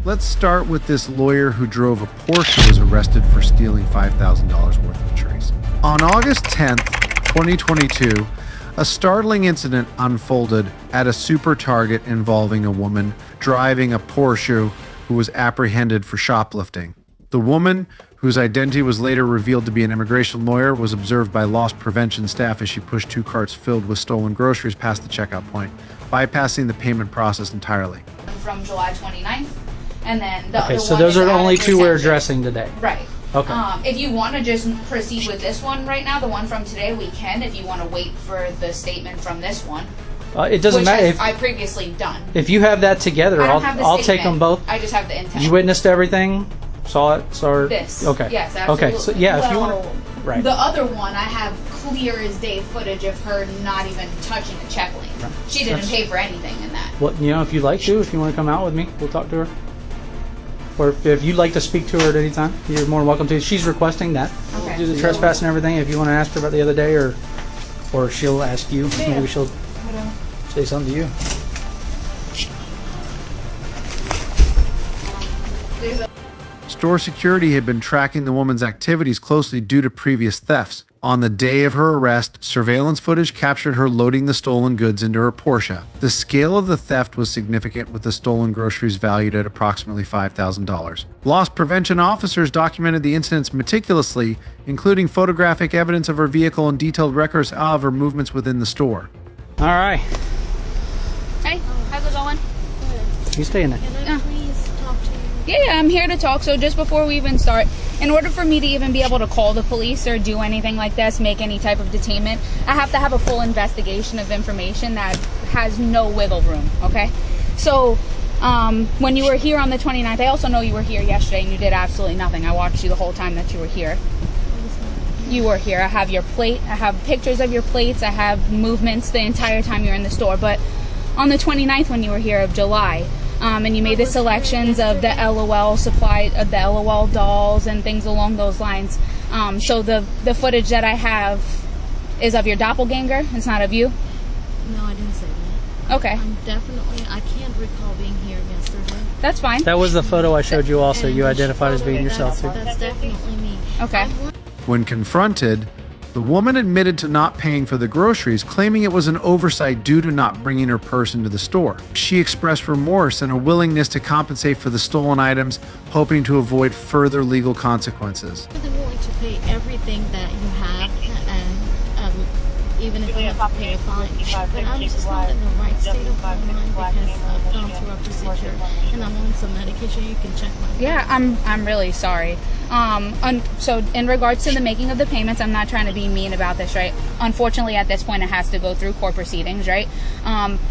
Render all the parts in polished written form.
Let's start with this lawyer who drove a Porsche who was arrested for stealing $5,000 worth of trees. On August 10th, 2022, a startling incident unfolded at a super target involving a woman driving a Porsche who was apprehended for shoplifting. The woman, whose identity was later revealed to be an immigration lawyer, was observed by loss prevention staff as she pushed 2 carts filled with stolen groceries past the checkout point, bypassing the payment process entirely. From July 29th, and then the other one. So those are the only 2 we're reception. addressing today. Right. Okay. If you want to just proceed with this one right now, the one from today, we can. If you want to wait for the statement from this one, It doesn't matter if I previously done. If you have that together, I don't have the I'll take statement. them both. I just have the intent. You witnessed everything, saw it, saw This. Okay. Yes, absolutely. Okay. So yeah, if you want Well, to, right. The other one, I have clear as day footage of her not even touching a check lane. Right. She didn't pay for anything in that. Well, if you'd like to, if you want to come out with me, we'll talk to her. Or if you'd like to speak to her at any time, you're more than welcome to. She's requesting that. Okay. Do the trespass and everything. If you want to ask her about the other day, or she'll ask you. Yeah. Maybe she'll say something to you. Store security had been tracking the woman's activities closely due to previous thefts. On the day of her arrest, surveillance footage captured her loading the stolen goods into her Porsche. The scale of the theft was significant, with the stolen groceries valued at approximately $5,000. Loss prevention officers documented the incidents meticulously, including photographic evidence of her vehicle and detailed records of her movements within the store. All right. Hey, how's it going? You stay in there. Can I please talk to you? Yeah, I'm here to talk. So just before we even start, in order for me to even be able to call the police or do anything like this, make any type of detainment, I have to have a full investigation of information that has no wiggle room, okay? So when you were here on the 29th, I also know you were here yesterday and you did absolutely nothing. I watched you the whole time that you were here. You were here. I have your plate. I have pictures of your plates. I have movements the entire time you were in the store. But on the 29th, when you were here of July, and you made the selections of the LOL supply, of the LOL dolls and things along those lines. So the footage that I have is of your doppelganger. It's not of you. No, I didn't say that. Okay, I can't recall being here yesterday. that's fine. That was the photo I showed you. Also, And you the identified as being photo, yourself too. That's definitely me. Okay. When confronted, the woman admitted to not paying for the groceries, claiming it was an oversight due to not bringing her purse into the store. She expressed remorse and a willingness to compensate for the stolen items, hoping to avoid further legal consequences. I'm willing to pay everything that you have, and even if I have to pay a fine. But I'm just not in the right state of my mind because I've gone through a procedure and I'm on some medication. You can check my. Yeah, I'm really sorry. So in regards to the making of the payments, I'm not trying to be mean about this, right? Unfortunately, at this point, it has to go through court proceedings, right?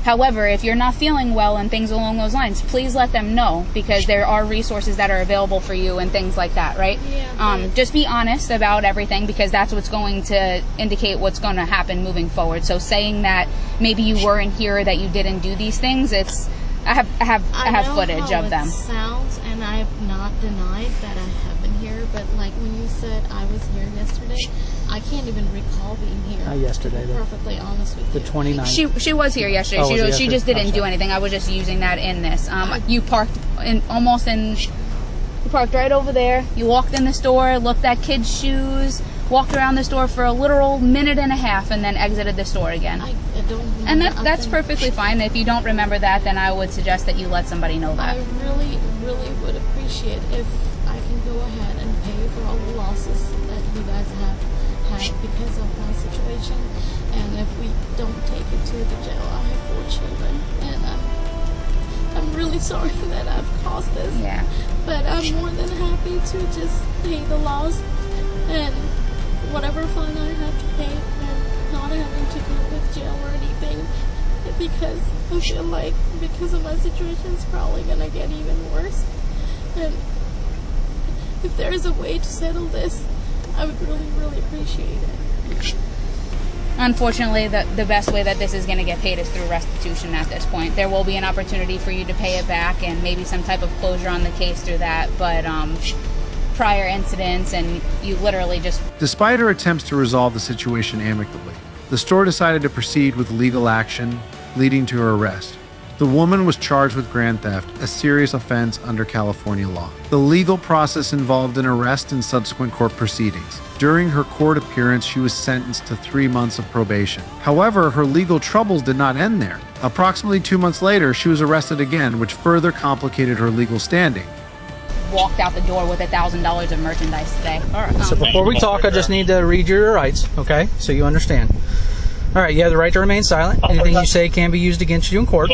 However, if you're not feeling well and things along those lines, please let them know, because there are resources that are available for you and things like that, right? Yeah, Just be honest about everything, because that's what's going to indicate what's going to happen moving forward. So saying that maybe you weren't here, that you didn't do these things, I have footage of them. It sounds, and I have not denied that I have been here, but like when you said I was here yesterday, I can't even recall being here. Not yesterday, To be though. perfectly honest with The you. 29th. She was here yesterday. Oh, was it She yesterday? just didn't I'm do sorry. anything. I was just using that in this. You parked you parked right over there. You walked in the store, looked at kids' shoes, walked around the store for a literal minute and a half, and then exited the store again. I don't remember. And I that's think perfectly fine. If you don't remember that, then I would suggest that you let somebody know I that. really, really would appreciate if I can go ahead and pay for all the losses that you guys have had because of my situation. And if we don't take it to the jail, I have 4 children, and I'm really sorry that I've caused this. Yeah. But I'm more than happy to just pay the loss and whatever fine I have to pay, and not having to go with jail or anything, because I feel like because of my situation it's probably gonna get even worse. And if there is a way to settle this, I would really, really appreciate it. Unfortunately, the best way that this is going to get paid is through restitution at this point. There will be an opportunity for you to pay it back and maybe some type of closure on the case through that, but prior incidents and you literally just... Despite her attempts to resolve the situation amicably, the store decided to proceed with legal action, leading to her arrest. The woman was charged with grand theft, a serious offense under California law. The legal process involved an arrest and subsequent court proceedings. During her court appearance, she was sentenced to 3 months of probation. However, her legal troubles did not end there. Approximately 2 months later, she was arrested again, which further complicated her legal standing. Walked out the door with $1,000 of merchandise today. All right. So before we talk, I just need to read your rights, okay? So you understand. All right. You have the right to remain silent. Anything you say can be used against you in court.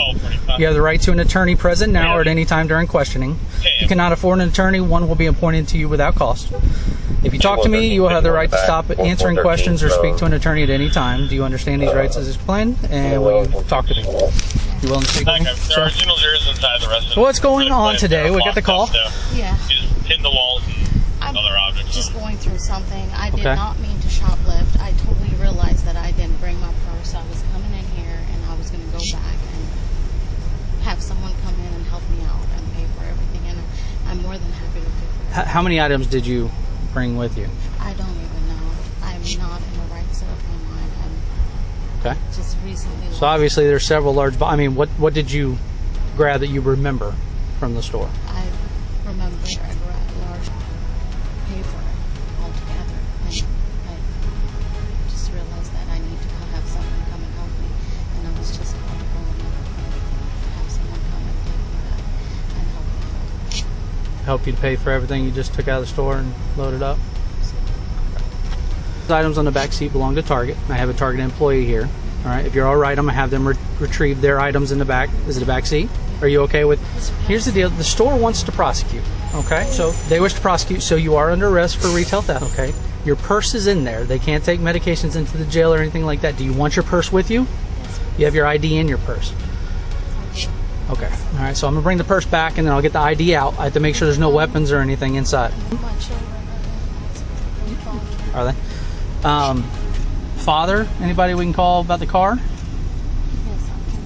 You have the right to an attorney present now or at any time during questioning. If you cannot afford an attorney, one will be appointed to you without cost. If you talk to me, you will have the right to stop answering questions or speak to an attorney at any time. Do you understand these rights as explained? And will you talk to me? You willing to speak to me? There are signals inside the rest of So what's going on today? We got the call. Yeah. Just hitting the walls and other objects. Just going through something. I did Okay. not mean to shoplift. I totally realized that I didn't bring my purse. I was coming in here and I was going to go back and have someone come in and help me out and pay for everything. And I'm more than happy to pay for it. How many items did you bring with you? I don't even know. I'm not in the right state of my mind. Okay. I'm just recently. So obviously there's several large. I mean, what did you grab that you remember from the store? I remember I grabbed a large pay for it altogether. And I just realized that I need to have someone come and help me. And I was just about to go and have someone come and take me back and help me out. Help you to pay for everything you just took out of the store and loaded up? The items on the back seat belong to Target. I have a Target employee here. All right. If you're all right, I'm gonna have them retrieve their items in the back. Is it a back seat? Are you okay with? Here's the deal. The store wants to prosecute. Okay. So they wish to prosecute. So you are under arrest for retail theft. Okay. Your purse is in there. They can't take medications into the jail or anything like that. Do you want your purse with you? You have your ID in your purse. Okay. All right. So I'm gonna bring the purse back, and then I'll get the ID out. I have to make sure there's no weapons or anything inside. My children are Are they? Father? Anybody we can call about the car? yes, I can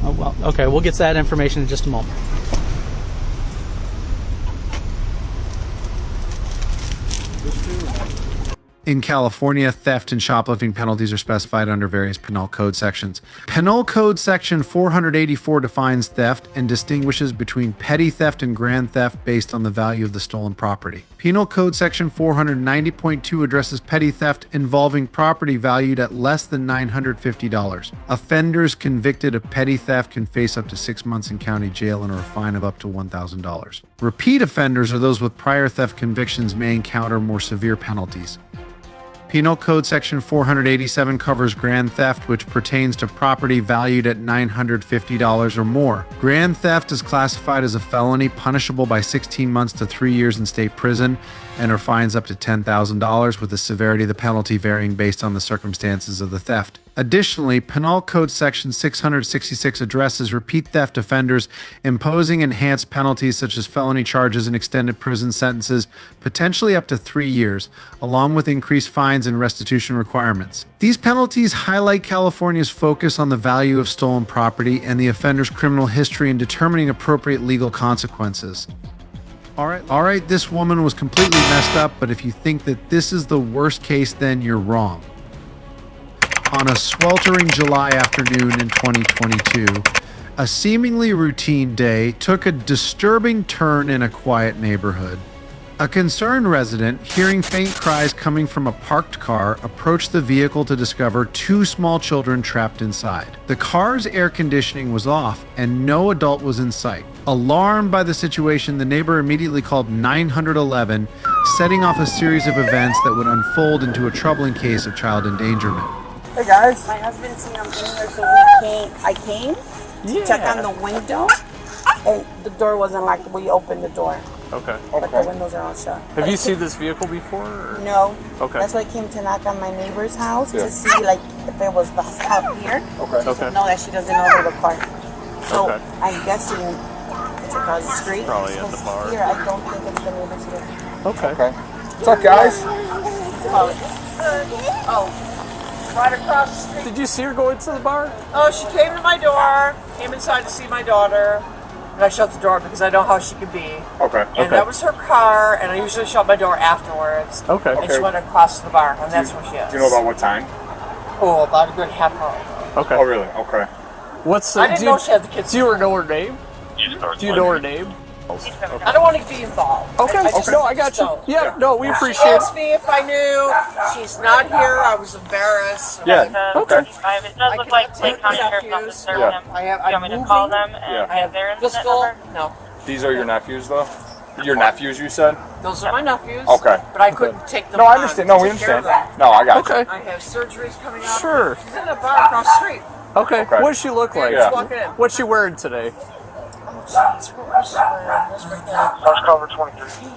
call. Oh, well, okay. We'll get to that information in just a moment. In California, theft and shoplifting penalties are specified under various penal code sections. Penal Code Section 484 defines theft and distinguishes between petty theft and grand theft based on the value of the stolen property. Penal Code Section 490.2 addresses petty theft involving property valued at less than $950. Offenders convicted of petty theft can face up to 6 months in county jail and or a fine of up to $1,000. Repeat offenders or those with prior theft convictions may encounter more severe penalties. Penal Code Section 487 covers grand theft, which pertains to property valued at $950 or more. Grand theft is classified as a felony punishable by 16 months to 3 years in state prison and or fines up to $10,000, with the severity of the penalty varying based on the circumstances of the theft. Additionally, Penal Code Section 666 addresses repeat theft offenders, imposing enhanced penalties such as felony charges and extended prison sentences, potentially up to 3 years, along with increased fines and restitution requirements. These penalties highlight California's focus on the value of stolen property and the offender's criminal history in determining appropriate legal consequences. All right, this woman was completely messed up, but if you think that this is the worst case, then you're wrong. On a sweltering July afternoon in 2022, a seemingly routine day took a disturbing turn in a quiet neighborhood. A concerned resident, hearing faint cries coming from a parked car, approached the vehicle to discover 2 small children trapped inside. The car's air conditioning was off and no adult was in sight. Alarmed by the situation, the neighbor immediately called 911, setting off a series of events that would unfold into a troubling case of child endangerment. Hey guys. My husband seen I'm in there, so I came to check on the window, and the door wasn't locked. We opened the door, Okay. but the windows are all shut. Have you seen this vehicle before? Or? No. Okay. That's why I came to knock on my neighbor's house to see like if it was the up here. Okay. She said no, that she doesn't know where the car. So Okay. I'm guessing it's across the street. Probably at the Because bar. here, I don't think it's the neighbor's here. Okay. What's up, guys? Oh. Right across the street. Did you see her go into the bar? Oh, she came to my door, came inside to see my daughter, and I shut the door because I know how she can be. Okay. And that was her car, and I usually shut my door afterwards. Okay. And she went across the bar, and that's where she is. Do you know about what time? Oh, about a good half hour. Okay. Oh, really? Okay. What's the? I didn't know she had the kids. Do you know her name? Do you know her name? I don't want to be involved. Okay. No, I got you. don't. Yeah. No, we She appreciate it. asked me if I knew. She's not here. I was embarrassed. Yeah. Okay. It does look like Lake County Sheriff's Office served Yeah. them. I have. Do you want me to call them and I have their incident fiscal. number? No, These are your nephews, though? Your nephews, you said? those are my nephews. Okay. But I couldn't take them. No, I on understand. to No, we take care understand. of them. No, I got you. Okay. I have surgeries coming up. Sure. She's in a bar across the street. Okay. Okay. What does she look like? Yeah. Just walking in. What's she wearing today? First cover 23.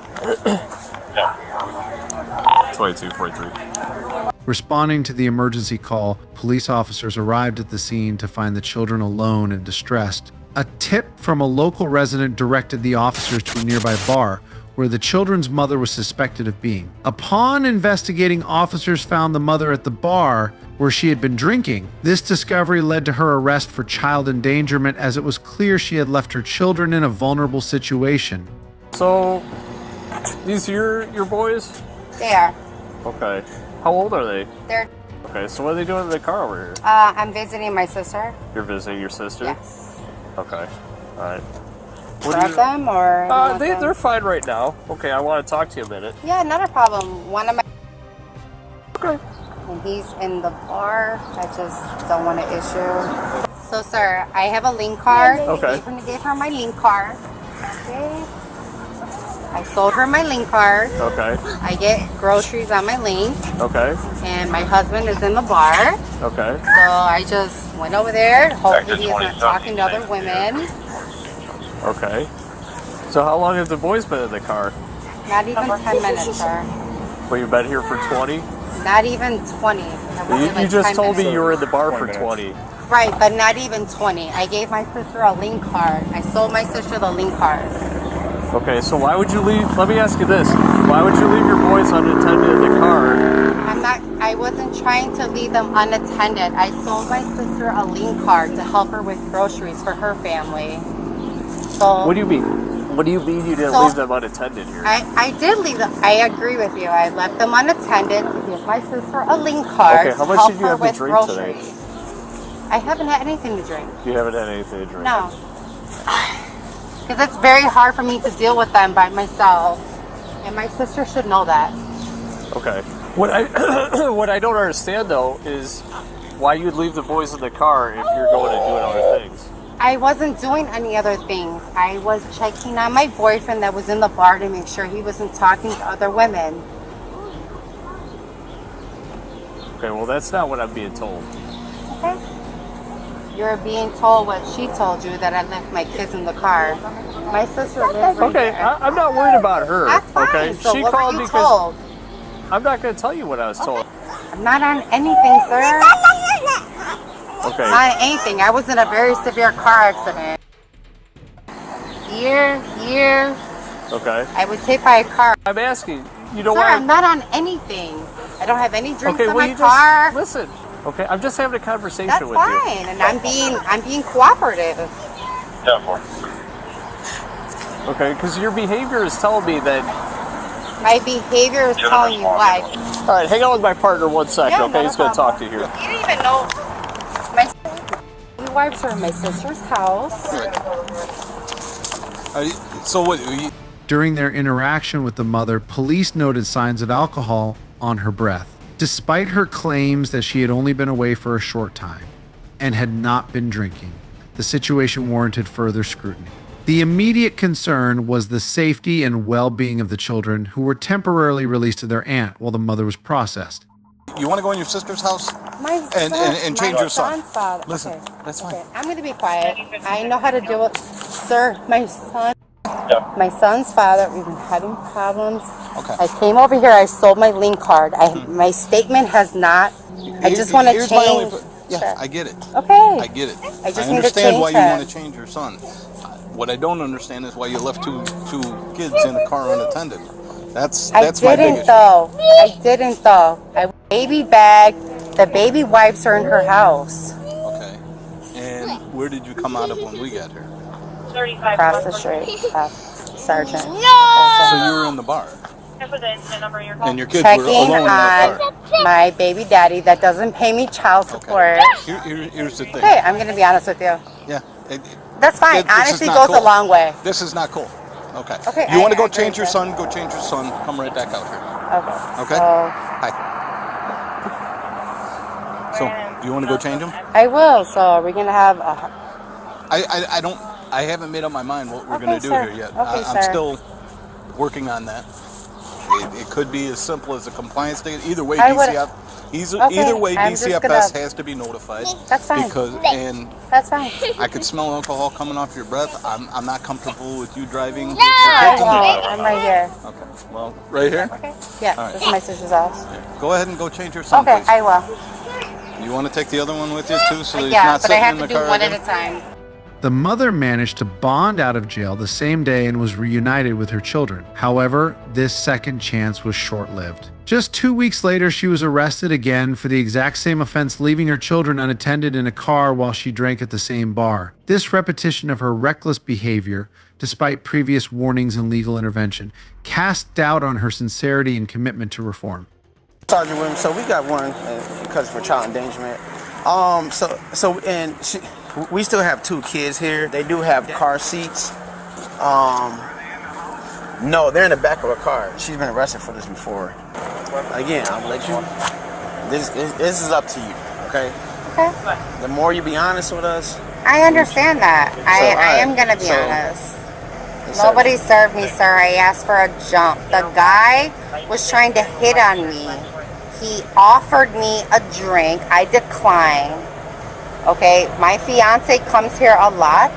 2243. Responding to the emergency call, police officers arrived at the scene to find the children alone and distressed. A tip from a local resident directed the officers to a nearby bar where the children's mother was suspected of being. Upon investigating, officers found the mother at the bar where she had been drinking. This discovery led to her arrest for child endangerment, as it was clear she had left her children in a vulnerable situation. So, these are your boys? They are. Okay. How old are they? They're. Okay. So what are they doing in the car over here? I'm visiting my sister. You're visiting your sister? Yes. Okay. All right. Grab them or? They're fine right now. Okay, I want to talk to you a minute. Yeah, not a problem. One of my. Okay. And he's in the bar. I just don't want to issue. So, sir, I have a link card. Okay. I gave her my link card. Okay. I sold her my link card. Okay. I get groceries on my link. Okay. And my husband is in the bar. Okay. So I just went over there. Hopefully he's not talking to other women. Okay. So how long have the boys been in the car? Not even 10 minutes, sir. Well, you've been here for 20? Not even 20. You just told me you were in the bar for 20. Right, but not even 20. I gave my sister a link card. I sold my sister the link card. Okay, so why would you leave? Let me ask you this. Why would you leave your boys unattended in the car? I wasn't trying to leave them unattended. I sold my sister a link card to help her with groceries for her family. So What do you mean? What do you mean you didn't leave them unattended here? I did leave them. I agree with you. I left them unattended to give my sister a link card Okay, how to much help did you her have to with drink groceries. today? I haven't had anything to drink. You haven't had anything to drink? No. Because it's very hard for me to deal with them by myself. And my sister should know that. Okay. What I what I don't understand though is why you'd leave the boys in the car if you're going and doing other things. I wasn't doing any other things. I was checking on my boyfriend that was in the bar to make sure he wasn't talking to other women. Okay, well that's not what I'm being told. Okay. You're being told what she told you, that I left my kids in the car. My sister lives right Okay, there. I'm not worried about her. That's fine. Okay, So she what called were you because told? I'm not going to tell you what I was told. I'm not on anything, sir. Okay. Not on anything. I was in a very severe car accident. Year. Okay. I was hit by a car. I'm asking. You know Sir, what? I'm not on anything. I don't have any drinks Okay, in well my you car. just listen. Okay, I'm just having a conversation That's with fine, and I'm being cooperative. Okay, because your behavior is telling me that. My behavior is telling you why. All right, hang on with my partner 1 second. Yeah, okay, not he's a going to problem. talk to you here. You didn't even know my wives are in my sister's house. So what? During their interaction with the mother, police noted signs of alcohol on her breath. Despite her claims that she had only been away for a short time and had not been drinking, the situation warranted further scrutiny. The immediate concern was the safety and well-being of the children, who were temporarily released to their aunt while the mother was processed. You want to go in your sister's house? And change your son. Father. Listen, okay. that's fine. Okay. I'm going to be quiet. I know how to deal with, sir, my son. My son's father, we've been having problems. Okay. I came over here, I sold my link card. My statement has not, I just want to Here's my only change. yeah, Sure. I get it. Okay. I get it. I just need to understand change why you that. want to change your son. What I don't understand is why you left two kids in the car unattended. That's my big issue. I didn't though. I baby bag, the baby wipes are in her house. Okay. And where did you come out of when we got here? Across the street, Sergeant. So you were in the bar. Can I put the incident number in your call? And your kids were Checking alone in that on car. my baby daddy that doesn't pay me child support. Here's the thing. Okay, I'm gonna be honest with you. Yeah. That's fine. This is Honesty not goes cool. a long way. This is not cool. Okay. Okay, You want to I go agree change your with son? Go change your son. Come right back out here. Okay. Okay. So Hi. So, do you want to go change him? I will. So are we gonna have a? I don't. I haven't made up my mind what we're Okay, going to do sir. here yet. Okay, I'm sir. still working on that. It could be as simple as a compliance ticket. Either way, I would- DCF. Okay, Either way, I'm just DCFS gonna- has to be notified. That's fine. That's fine. I could smell alcohol coming off your breath. I'm not comfortable with you driving. I'm right here. Okay. Well, right here. Okay. Yeah, All right. this is my sister's house. Go ahead and go change your son, Okay, please. I will. You want to take the other one with you too, so that he's Yeah, not but I sitting have in to the do car one again? at a time. The mother managed to bond out of jail the same day and was reunited with her children. However, this second chance was short-lived. Just 2 weeks later, she was arrested again for the exact same offense, leaving her children unattended in a car while she drank at the same bar. This repetition of her reckless behavior, despite previous warnings and legal intervention, cast doubt on her sincerity and commitment to reform. Sergeant Williams, so we got one because for child endangerment. We still have 2 kids here. They do have car seats. No, they're in the back of a car. She's been arrested for this before. Again, I'll let you. This is up to you, okay? Okay. The more you be honest with us. I understand that. I am gonna be honest. Nobody served me, sir. I asked for a jump. The guy was trying to hit on me. He offered me a drink. I declined. Okay, my fiance comes here a lot.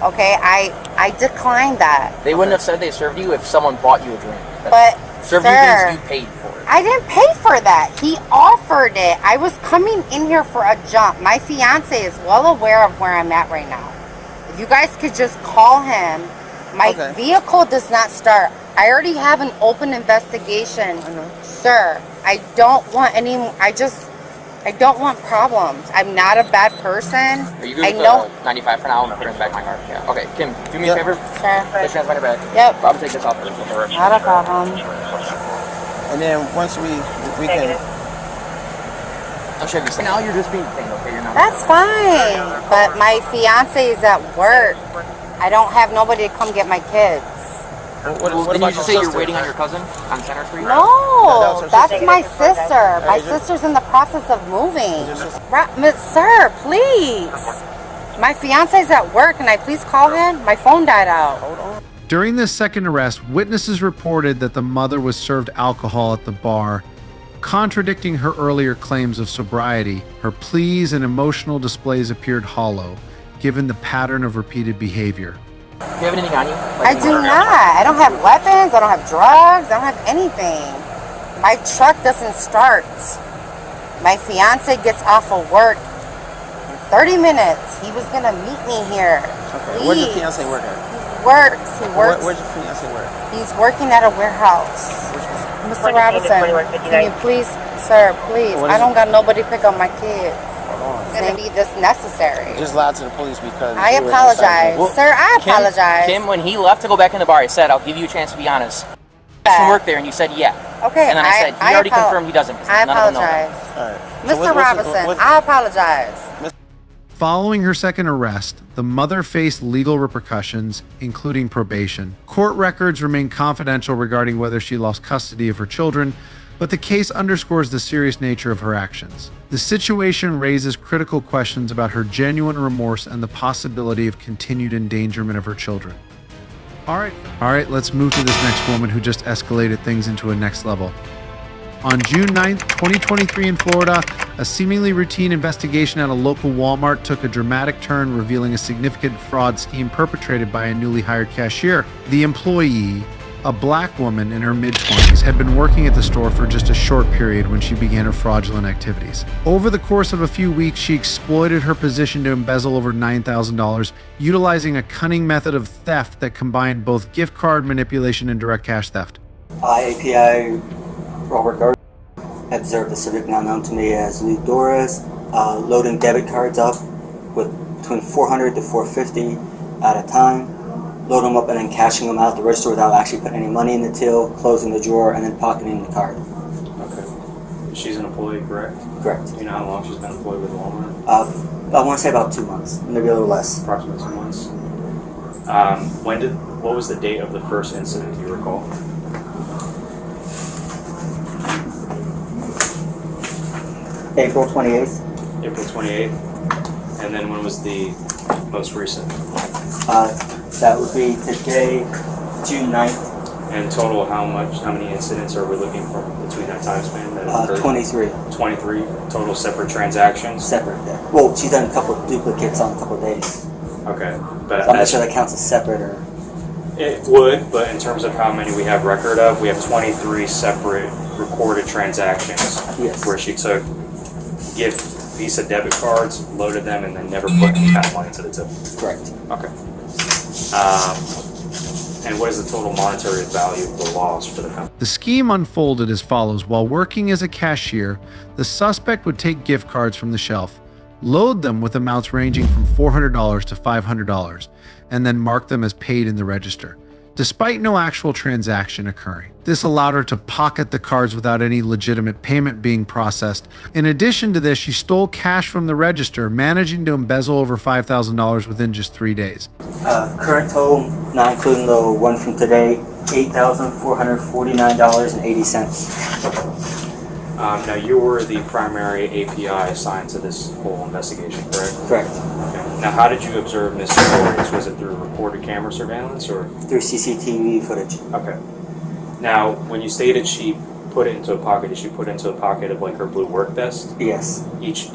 Okay, I declined that. They wouldn't have said they served you if someone bought you a drink. But served sir, you means you paid for it. I didn't pay for that. He offered it. I was coming in here for a jump. My fiance is well aware of where I'm at right now. If you guys could just call him. My vehicle does not start. I already have an open investigation. Sir, I don't want any, I don't want problems. I'm not a bad person. Are you good with 95 for now? I'm going to put her in the back of my car. Yeah. Okay, Kim, do me a favor. Sure. Put your hands behind your back. Yep. I'll take this off first. Not a problem. And then once we can. I'm sure you now you're just being detained, okay? You're not. That's fine. But my fiance is at work. I don't have nobody to come get my kids. Didn't you just say you're waiting on your cousin on Center Street? No, that's my sister. My sister's in the process of moving. Sir, please. My fiance's at work. Can I please call him? My phone died out. During this second arrest, witnesses reported that the mother was served alcohol at the bar. Contradicting her earlier claims of sobriety, her pleas and emotional displays appeared hollow, given the pattern of repeated behavior. Do you have anything on you? I do not. I don't have weapons. I don't have drugs. I don't have anything. My truck doesn't start. My fiance gets off of work 30 minutes. He was going to meet me here. Okay. Where's your fiance work at? He works. Where's your fiance work? He's working at a warehouse. Mr. Robinson, can you please, sir, please. I don't got nobody to pick up my kids. It's going to be this necessary. Just lie to the police because I apologize. Sir, I apologize. Kim, when he left to go back in the bar, I said, I'll give you a chance to be honest. I can work there, and you said yeah. Okay. And then I said, he already confirmed he doesn't. I apologize. Mr. Robinson, I apologize. Following her second arrest, the mother faced legal repercussions, including probation. Court records remain confidential regarding whether she lost custody of her children, but the case underscores the serious nature of her actions. The situation raises critical questions about her genuine remorse and the possibility of continued endangerment of her children. All right, let's move to this next woman who just escalated things into a next level. On June 9th, 2023 in Florida, a seemingly routine investigation at a local Walmart took a dramatic turn, revealing a significant fraud scheme perpetrated by a newly hired cashier. The employee, a black woman in her mid-20s, had been working at the store for just a short period when she began her fraudulent activities. Over the course of a few weeks, she exploited her position to embezzle over $9,000, utilizing a cunning method of theft that combined both gift card manipulation and direct cash theft. API Robert Gardner observed a civic now known to me as Doris, loading debit cards up with between 400 to 450 at a time. loading them up and then cashing them out at the register without actually putting any money in the till, closing the drawer, and then pocketing the card. Okay. She's an employee, correct? Correct. Do you know how long she's been employed with Walmart? I want to say about 2 months, maybe a little less. Approximately 2 months. What was the date of the first incident, do you recall? April 28th. April 28th. And then when was the most recent? That would be today, June 9th. And total, how many incidents are we looking for between that time span? That occurred? 23. 23 total separate transactions? Separate, yeah. Well, she's done a couple of duplicates on a couple of days. Okay. But So I'm not sure that counts as separate or... It would, but in terms of how many we have record of, we have 23 separate recorded transactions. Yes. Where she took Visa debit cards, loaded them, and then never put any kind of money to the tip. Correct. Okay. And what is the total monetary value of the loss for the company? The scheme unfolded as follows. While working as a cashier, the suspect would take gift cards from the shelf, load them with amounts ranging from $400 to $500, and then mark them as paid in the register, despite no actual transaction occurring. This allowed her to pocket the cards without any legitimate payment being processed. In addition to this, she stole cash from the register, managing to embezzle over $5,000 within just 3 days. Current total, not including the one from today, $8,449.80. Now, you were the primary API assigned to this whole investigation, correct? Correct. Okay. Now, how did you observe Ms. Torres? Was it through recorded camera surveillance or? Through CCTV footage. Okay. Now, when you stated she put it into a pocket, did she put it into a pocket of like her blue work vest? Yes. Each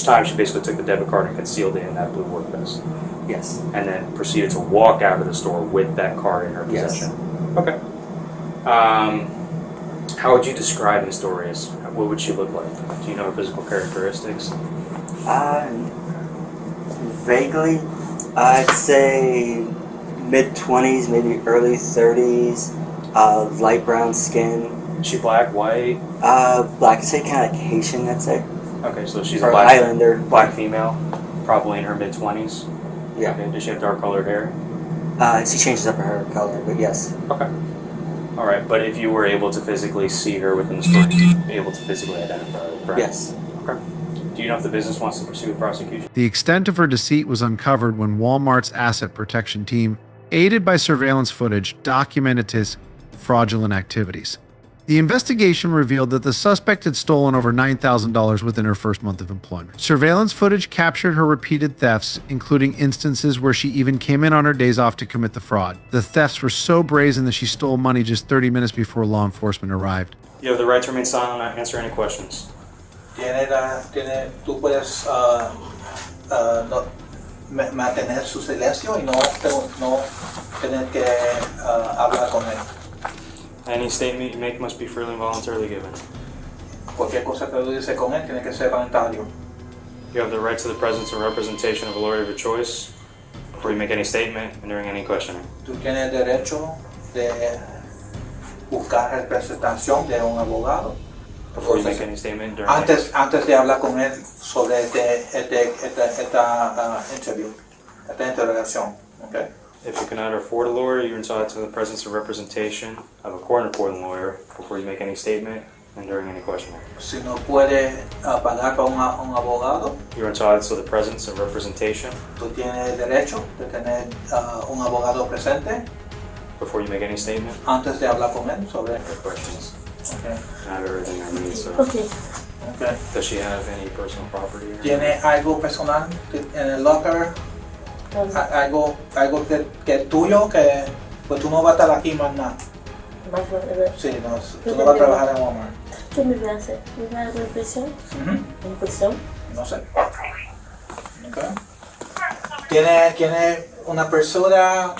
time she basically took the debit card and concealed it in that blue work vest? Yes. And then proceeded to walk out of the store with that card in her possession? Yes. Okay. How would you describe Ms. Torres? What would she look like? Do you know her physical characteristics? Vaguely. I'd say mid-20s, maybe early 30s. Light brown skin. Is she black, white? Black. I'd say kind of like Haitian, I'd say. Okay, so she's or a black Islander. Black female, probably in her mid-20s. Yeah. Okay. Does she have dark colored hair? She changes up her hair color, but yes. Okay. All right, but if you were able to physically see her within the store, you'd be able to physically identify her, correct? Yes. Okay. Do you know if the business wants to pursue a prosecution? The extent of her deceit was uncovered when Walmart's asset protection team, aided by surveillance footage, documented his fraudulent activities. The investigation revealed that the suspect had stolen over $9,000 within her first month of employment. Surveillance footage captured her repeated thefts, including instances where she even came in on her days off to commit the fraud. The thefts were so brazen that she stole money just 30 minutes before law enforcement arrived. You have the right to remain silent and not answer any questions. Tú puedes mantener su silencio y no tener que hablar con él. Any statement you make must be freely and voluntarily given. Cualquier cosa que tú dices con él tiene que ser voluntario. You have the right to the presence and representation of a lawyer of your choice before you make any statement and during any questioning. Tú tienes derecho de buscar representación de un abogado. Before you make any statement during antes de hablar con él sobre esta interrogación. Okay? If you cannot afford a lawyer, you're entitled to the presence and representation of a court-appointed lawyer before you make any statement and during any questioning. Si no puede pagar para un abogado, you're entitled to the presence and representation. Tú tienes derecho de tener un abogado presente. Before you make any statement. Antes de hablar con él sobre questions. Okay. I have everything I need. So. Okay. Okay. Does she have any personal property? ¿Tiene algo personal en el locker? Algo que es tuyo, que pues tú no vas a estar aquí más nada. Sí, no, tú no vas a trabajar en Walmart. ¿Qué me va a hacer? ¿Me va a dar prisión? ¿En prisión? No sé. Okay. ¿Tiene una persona?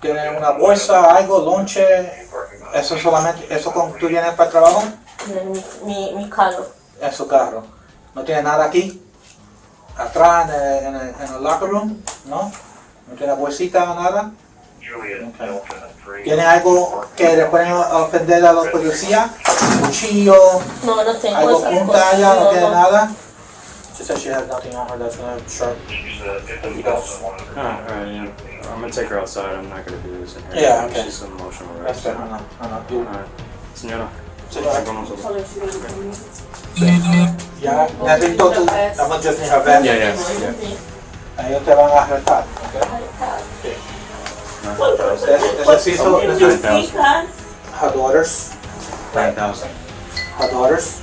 ¿Tiene una bolsa, algo, lonche? ¿Eso solamente, eso tú vienes para el trabajo? Mi carro. En su carro. ¿No tiene nada aquí? Atrás en el locker room, ¿no? ¿No tiene bolsita o nada? Okay. ¿Tiene algo que le pueden ofender a los policías? ¿Un cuchillo? No, no tengo ¿algo esas punta cosas. allá? ¿No tiene nada? She said she has nothing on her that's gonna sharp. Alright, yeah. I'm gonna take her outside. I'm not gonna do this in here. Yeah, okay. She's emotional, right? That's fair. Alright. Señora. Señora. Con nosotros. Ya, necesito tu, I'm just in her bed. Yeah. Ellos te van a arrestar, necesito her daughters. 9,000. Her daughters?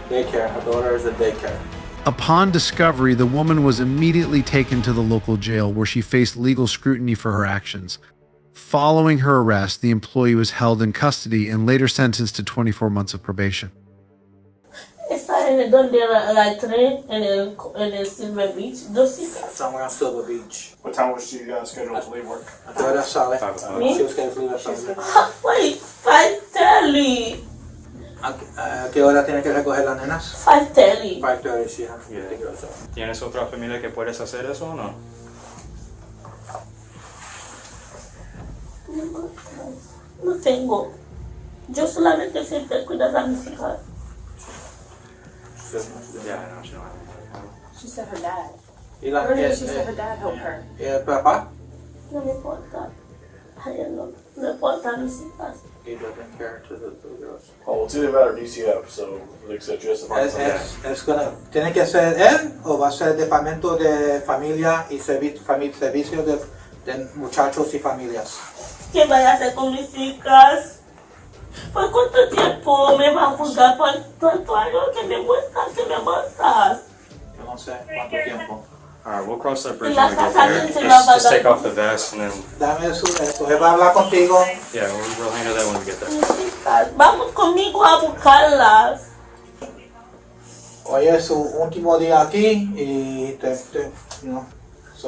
Daycare. Her daughter is at daycare. Upon discovery, the woman was immediately taken to the local jail where she faced legal scrutiny for her actions. Following her arrest, the employee was held in custody and later sentenced to 24 months of probation. Donde la train en el Silver Beach, Somewhere on Silver Beach. What time was she scheduled to leave work? I thought I saw it. Me? She was scheduled to leave at 5. Wait, 5:30. ¿A qué hora tiene que recoger las nenas? 5:30. 5:30, she has to take her outside. ¿Tienes otra familia que puedes hacer eso o no? No tengo. Yo solamente siempre cuido a mis hijas. Yeah, I know. She don't have anything. She said her dad. Earlier she said her dad helped her. ¿Y el papá? No me importa. A él no me importa mis hijas. He doesn't care to the girls. Oh, well, it's either that or DCF, so like I said, just ¿Tiene que ser él o va a ser el departamento de familia y servicio de muchachos y familias? ¿Qué voy a hacer con mis hijas? ¿Por cuánto tiempo me va a juzgar por tanto algo que me muestras? Yo no sé cuánto tiempo. Alright, we'll cross that bridge when we get there. Just take off the vest and then... Dame eso, él va a hablar contigo. Yeah, we'll handle that when we get there. Vamos conmigo a buscarlas. Hoy es su último día aquí y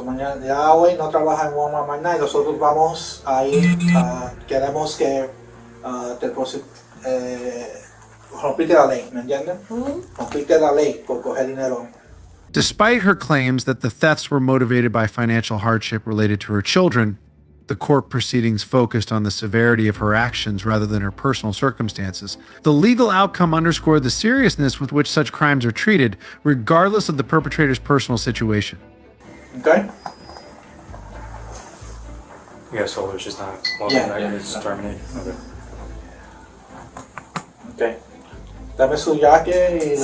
mañana, ya hoy no trabaja en Walmart mañana y nosotros vamos a ir, queremos que rompiste la ley, ¿me entiendes? Rompiste la ley por coger dinero. Despite her claims that the thefts were motivated by financial hardship related to her children, the court proceedings focused on the severity of her actions rather than her personal circumstances. The legal outcome underscored the seriousness with which such crimes are treated, regardless of the perpetrator's personal situation. Okay? You guys told her she's not it's terminated. Okay. Okay. Dame su jaque y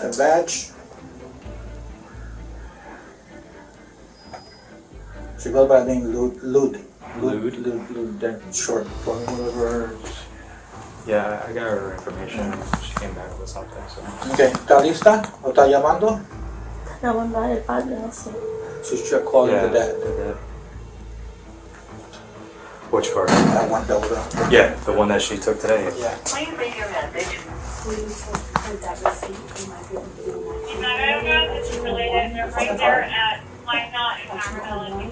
el badge. She goes by the name Lud, then short for whatever. Yeah, I got her information. She came back with something. So. Okay, ¿está lista? ¿O está llamando? La bondad del padre, no sé. She's calling the dad. Which card? That one, Yeah, the one that she took today. Yeah. Please leave your message. Please put that receipt. You might be able to do it. She's not autographed, it's related. They're right there at Line Knot in Amarillo and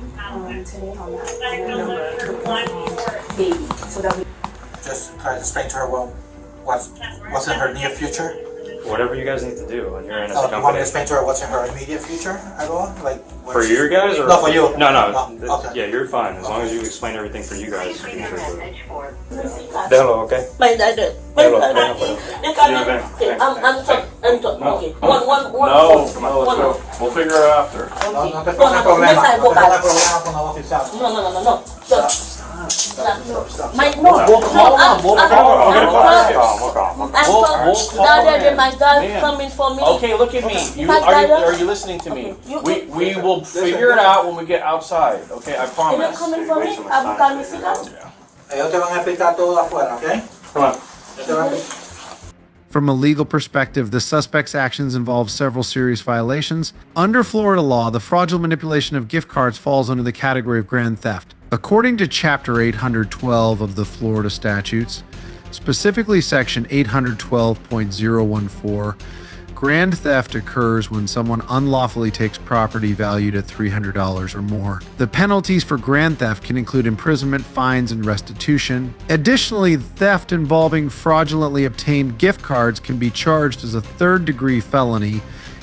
Today on that. Then go look for Line Court. Baby. So that we Just try to explain to her what's in her near future. Whatever you guys need to do on your end as a You want me company. to explain to her what's in her immediate future at all? Like For you guys or? No, for you. No. Okay. Yeah, you're fine. As long as you explain everything for you guys. leave your message for Déjalo, okay? My dad. Déjalo. I'm okay. One. No, we'll figure it out after. No te pongas problema. No te pongas problema con los oficiales. No. Stop. My no. We'll call him. We'll call him. My dad coming for me. Okay, look at me. Are you listening to me? We will figure it out when we get outside. Okay, I promise. You're coming for me. A buscar mis hijas. Ellos te van a explicar todo afuera, ¿ok? Come on. Ellos te van a- From a legal perspective, the suspect's actions involve several serious violations. Under Florida law, the fraudulent manipulation of gift cards falls under the category of grand theft. According to Chapter 812 of the Florida statutes, specifically Section 812.014, grand theft occurs when someone unlawfully takes property valued at $300 or more. The penalties for grand theft can include imprisonment, fines, and restitution. Additionally, theft involving fraudulently obtained gift cards can be charged as a third-degree felony,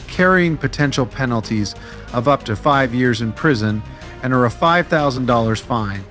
carrying potential penalties of up to 5 years in prison and or a $5,000 fine.